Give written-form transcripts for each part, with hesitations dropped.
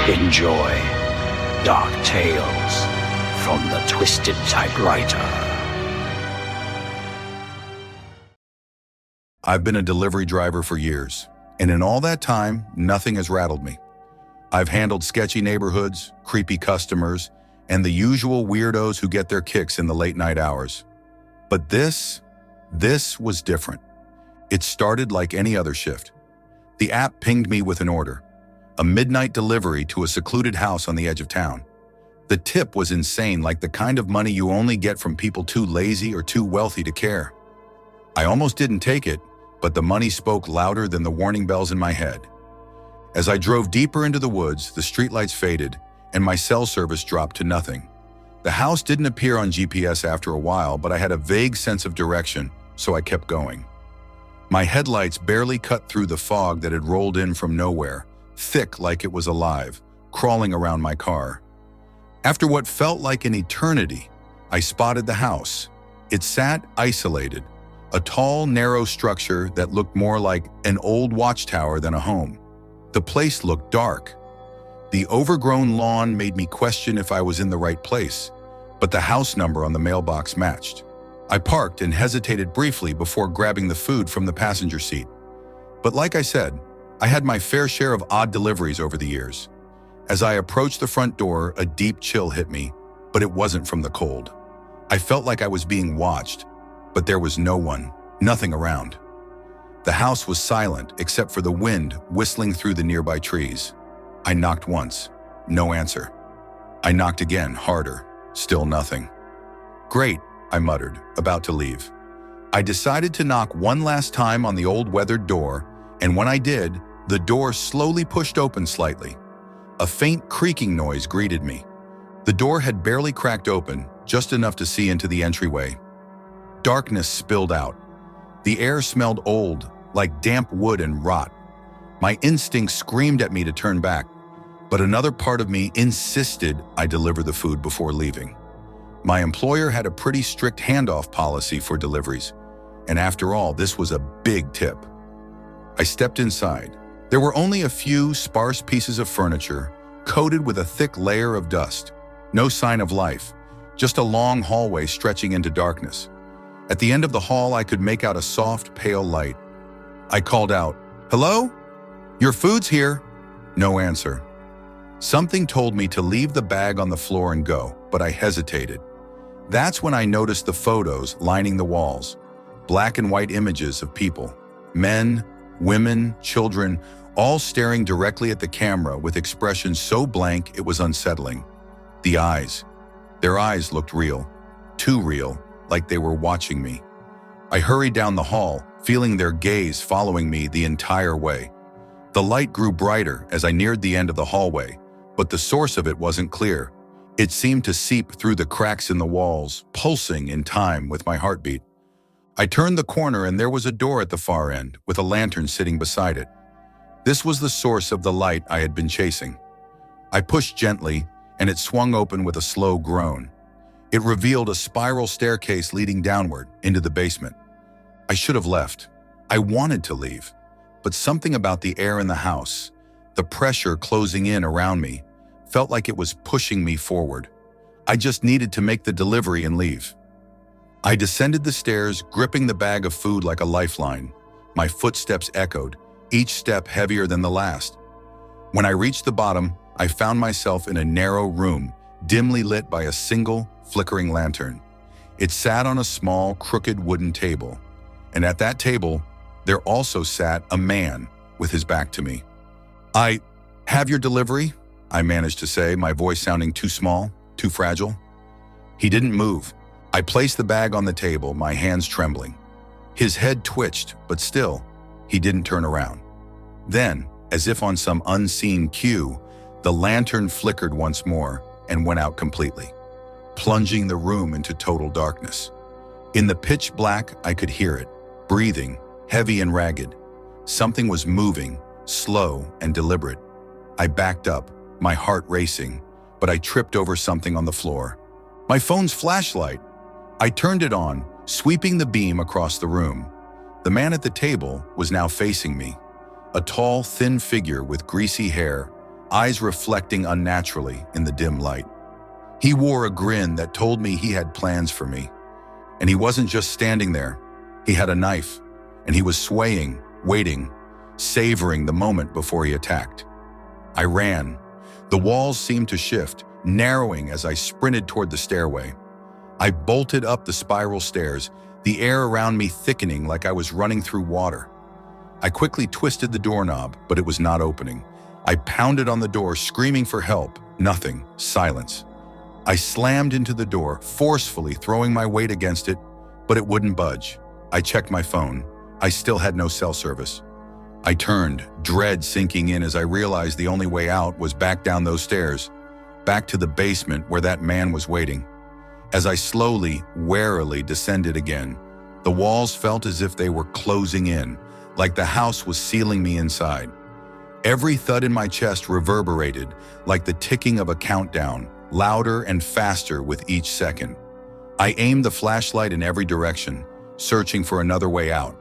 Enjoy Dark Tales from the Twisted Typewriter. I've been a delivery driver for years, and in all that time, nothing has rattled me. I've handled sketchy neighborhoods, creepy customers, and the usual weirdos who get their kicks in the late night hours. But this was different. It started like any other shift. The app pinged me with an order, a midnight delivery to a secluded house on the edge of town. The tip was insane, like the kind of money you only get from people too lazy or too wealthy to care. I almost didn't take it, but the money spoke louder than the warning bells in my head. As I drove deeper into the woods, the streetlights faded, and my cell service dropped to nothing. The house didn't appear on GPS after a while, but I had a vague sense of direction, so I kept going. My headlights barely cut through the fog that had rolled in from nowhere, thick like it was alive, crawling around my car. After what felt like an eternity, I spotted the house. It sat isolated, a tall, narrow structure that looked more like an old watchtower than a home. The place looked dark. The overgrown lawn made me question if I was in the right place, but the house number on the mailbox matched. I parked and hesitated briefly before grabbing the food from the passenger seat. But like I said, I had my fair share of odd deliveries over the years. As I approached the front door, a deep chill hit me, but it wasn't from the cold. I felt like I was being watched, but there was no one, nothing around. The house was silent except for the wind whistling through the nearby trees. I knocked once, no answer. I knocked again, harder, still nothing. Great, I muttered, about to leave. I decided to knock one last time on the old weathered door, and when I did, the door slowly pushed open slightly. A faint creaking noise greeted me. The door had barely cracked open, just enough to see into the entryway. Darkness spilled out. The air smelled old, like damp wood and rot. My instincts screamed at me to turn back, but another part of me insisted I deliver the food before leaving. My employer had a pretty strict handoff policy for deliveries, and after all, this was a big tip. I stepped inside. There were only a few sparse pieces of furniture, coated with a thick layer of dust. No sign of life, just a long hallway stretching into darkness. At the end of the hall, I could make out a soft, pale light. I called out, "Hello? Your food's here." No answer. Something told me to leave the bag on the floor and go, but I hesitated. That's when I noticed the photos lining the walls, black and white images of people, men, women, children, all staring directly at the camera with expressions so blank it was unsettling. The eyes. Their eyes looked real, too real, like they were watching me. I hurried down the hall, feeling their gaze following me the entire way. The light grew brighter as I neared the end of the hallway, but the source of it wasn't clear. It seemed to seep through the cracks in the walls, pulsing in time with my heartbeat. I turned the corner and there was a door at the far end, with a lantern sitting beside it. This was the source of the light I had been chasing. I pushed gently, and it swung open with a slow groan. It revealed a spiral staircase leading downward into the basement. I should have left. I wanted to leave, but something about the air in the house, the pressure closing in around me, felt like it was pushing me forward. I just needed to make the delivery and leave. I descended the stairs, gripping the bag of food like a lifeline. My footsteps echoed, each step heavier than the last. When I reached the bottom, I found myself in a narrow room, dimly lit by a single, flickering lantern. It sat on a small, crooked wooden table, and at that table, there also sat a man with his back to me. "I have your delivery," I managed to say, my voice sounding too small, too fragile. He didn't move. I placed the bag on the table, my hands trembling. His head twitched, but still, he didn't turn around. Then, as if on some unseen cue, the lantern flickered once more and went out completely, plunging the room into total darkness. In the pitch black, I could hear it, breathing, heavy and ragged. Something was moving, slow and deliberate. I backed up, my heart racing, but I tripped over something on the floor. My phone's flashlight. I turned it on, sweeping the beam across the room. The man at the table was now facing me, a tall, thin figure with greasy hair, eyes reflecting unnaturally in the dim light. He wore a grin that told me he had plans for me. And he wasn't just standing there. He had a knife, and he was swaying, waiting, savoring the moment before he attacked. I ran. The walls seemed to shift, narrowing as I sprinted toward the stairway. I bolted up the spiral stairs, the air around me thickening like I was running through water. I quickly twisted the doorknob, but it was not opening. I pounded on the door, screaming for help. Nothing. Silence. I slammed into the door, forcefully throwing my weight against it, but it wouldn't budge. I checked my phone. I still had no cell service. I turned, dread sinking in as I realized the only way out was back down those stairs, back to the basement where that man was waiting. As I slowly, warily descended again, the walls felt as if they were closing in, like the house was sealing me inside. Every thud in my chest reverberated like the ticking of a countdown, louder and faster with each second. I aimed the flashlight in every direction, searching for another way out.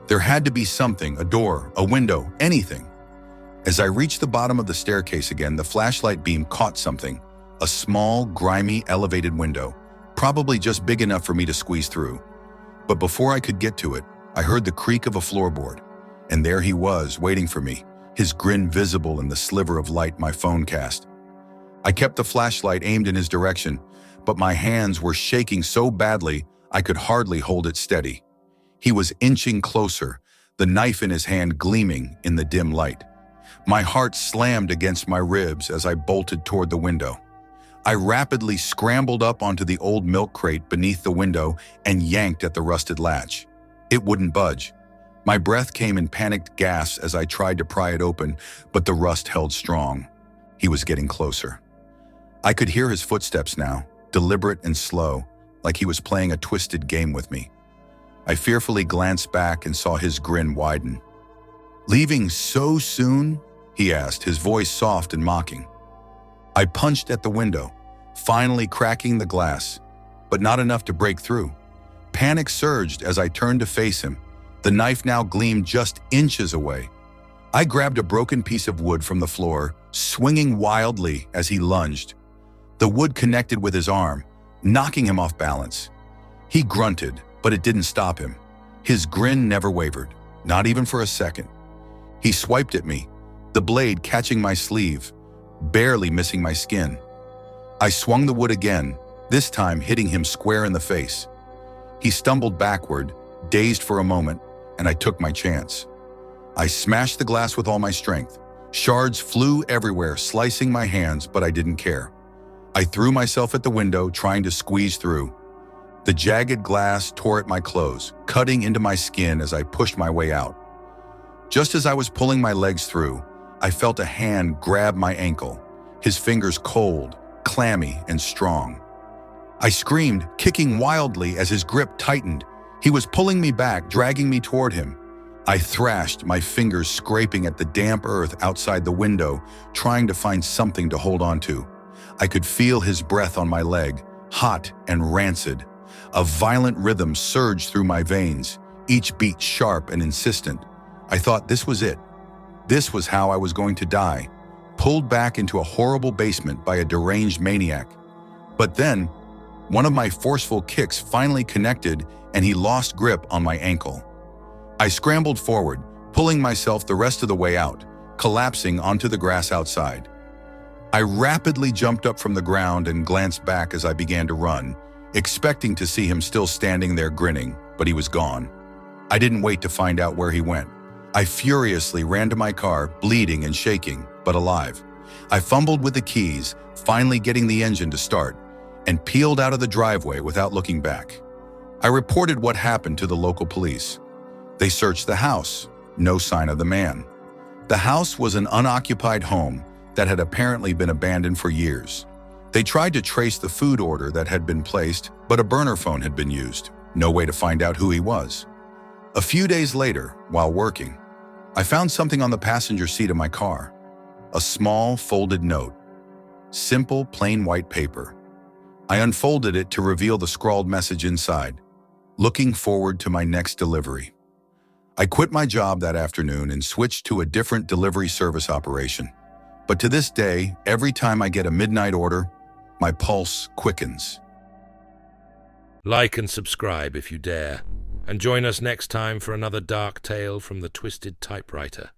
There had to be something, a door, a window, anything. As I reached the bottom of the staircase again, the flashlight beam caught something, a small, grimy, elevated window, probably just big enough for me to squeeze through. But before I could get to it, I heard the creak of a floorboard, and there he was, waiting for me, his grin visible in the sliver of light my phone cast. I kept the flashlight aimed in his direction, but my hands were shaking so badly I could hardly hold it steady. He was inching closer, the knife in his hand gleaming in the dim light. My heart slammed against my ribs as I bolted toward the window. I rapidly scrambled up onto the old milk crate beneath the window and yanked at the rusted latch. It wouldn't budge. My breath came in panicked gasps as I tried to pry it open, but the rust held strong. He was getting closer. I could hear his footsteps now, deliberate and slow, like he was playing a twisted game with me. I fearfully glanced back and saw his grin widen. "Leaving so soon?" he asked, his voice soft and mocking. I punched at the window, finally cracking the glass, but not enough to break through. Panic surged as I turned to face him. The knife now gleamed just inches away. I grabbed a broken piece of wood from the floor, swinging wildly as he lunged. The wood connected with his arm, knocking him off balance. He grunted, but it didn't stop him. His grin never wavered, not even for a second. He swiped at me, the blade catching my sleeve, barely missing my skin. I swung the wood again, this time hitting him square in the face. He stumbled backward, dazed for a moment, and I took my chance. I smashed the glass with all my strength. Shards flew everywhere, slicing my hands, but I didn't care. I threw myself at the window, trying to squeeze through. The jagged glass tore at my clothes, cutting into my skin as I pushed my way out. Just as I was pulling my legs through, I felt a hand grab my ankle, his fingers cold, clammy, and strong. I screamed, kicking wildly as his grip tightened. He was pulling me back, dragging me toward him. I thrashed, my fingers scraping at the damp earth outside the window, trying to find something to hold on to. I could feel his breath on my leg, hot and rancid. A violent rhythm surged through my veins, each beat sharp and insistent. I thought this was it. This was how I was going to die, pulled back into a horrible basement by a deranged maniac. But then, one of my forceful kicks finally connected and he lost grip on my ankle. I scrambled forward, pulling myself the rest of the way out, collapsing onto the grass outside. I rapidly jumped up from the ground and glanced back as I began to run, expecting to see him still standing there grinning, but he was gone. I didn't wait to find out where he went. I furiously ran to my car, bleeding and shaking, but alive. I fumbled with the keys, finally getting the engine to start, and peeled out of the driveway without looking back. I reported what happened to the local police. They searched the house, no sign of the man. The house was an unoccupied home that had apparently been abandoned for years. They tried to trace the food order that had been placed, but a burner phone had been used. No way to find out who he was. A few days later, while working, I found something on the passenger seat of my car. A small, folded note. Simple, plain white paper. I unfolded it to reveal the scrawled message inside. Looking forward to my next delivery. I quit my job that afternoon and switched to a different delivery service operation. But to this day, every time I get a midnight order, my pulse quickens. Like and subscribe if you dare, and join us next time for another dark tale from the Twisted Typewriter.